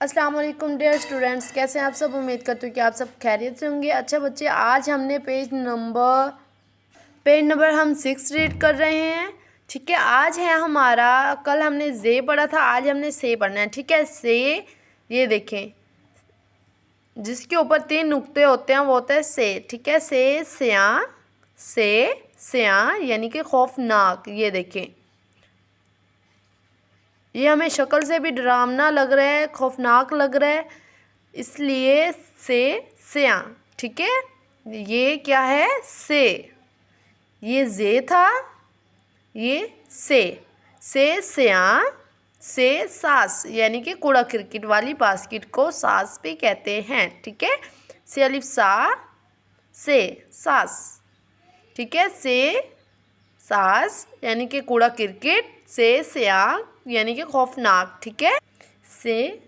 अस्सलाम वालेकुम dear students, कैसे हैं आप सब। उम्मीद करती हूँ कि आप सब खैरियत से होंगे। अच्छा बच्चे, आज हमने पेज नंबर हम 6 रीड कर रहे हैं। ठीक है, आज है हमारा, कल हमने जे पढ़ा था, आज हमने से पढ़ना है। ठीक है, से, ये देखें जिसके ऊपर 3 नुक्ते होते हैं वो होता है से। ठीक है, से स्यां यानी कि खौफनाक। ये देखें, ये हमें शक्ल से भी डरावना लग रहा है, खौफनाक लग रहा है, इसलिए से स्यां। ठीक है, ये क्या है, से, ये जे था, ये से स्यां, से सास यानी कि कूड़ा क्रिकेट वाली बास्केट को सास भी कहते हैं। ठीक है, से अलिफ सा, से सास। ठीक है, से सास यानी कि कूड़ा क्रिकेट, से स्यां यानी कि खौफनाक। ठीक है, से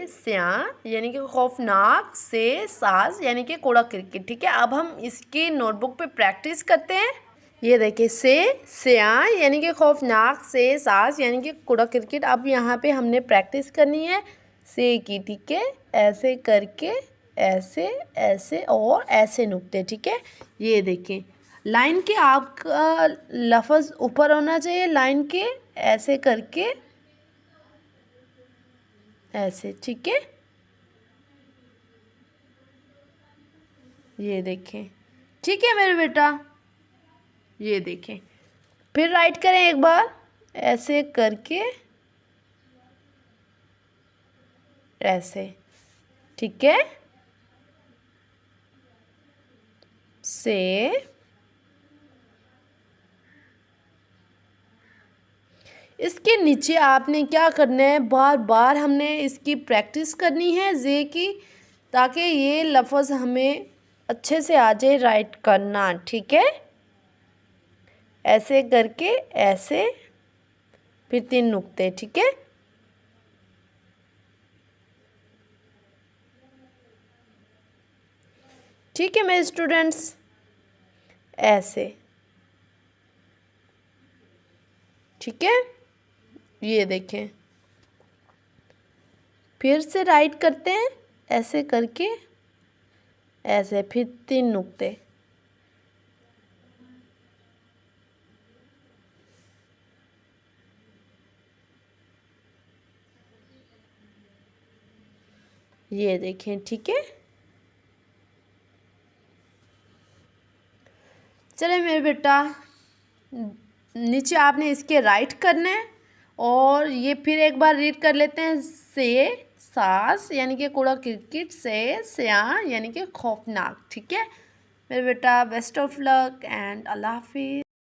स्यां यानी कि खौफनाक, से सास यानी कि कूड़ा क्रिकेट। ठीक है, अब हम इसकी नोटबुक पे प्रैक्टिस करते हैं। ये देखिए, से स्यां यानी कि खौफनाक, से सास यानी कि कूड़ा क्रिकेट। अब यहाँ पे हमने प्रैक्टिस करनी है से की। ठीक है, ऐसे करके, ऐसे ऐसे और ऐसे नुक्ते। ठीक है, ये देखें, लाइन के आपका लफ्ज़ ऊपर होना चाहिए, लाइन के ऐसे करके ऐसे। ठीक है, ये देखें। ठीक है मेरे बेटा, ये देखें, फिर राइट करें एक बार, ऐसे करके ऐसे। ठीक है, से, इसके नीचे आपने क्या करना है, बार बार हमने इसकी प्रैक्टिस करनी है जे की, ताकि ये लफ्ज़ हमें अच्छे से आ जाए राइट करना। ठीक है, ऐसे करके ऐसे, फिर 3 नुक्ते। ठीक है, ठीक है मेरे स्टूडेंट्स, ऐसे। ठीक है, ये देखें, फिर से राइट करते हैं, ऐसे करके ऐसे, फिर 3 नुक्ते। ये देखें। ठीक है, चले मेरे बेटा, नीचे आपने इसके राइट करने हैं, और ये फिर एक बार रीड कर लेते हैं। से सास यानी कि कूड़ा क्रिकेट, से स्यां यानी कि खौफनाक। ठीक है मेरे बेटा, बेस्ट ऑफ लक एंड अल्लाह हाफिज़।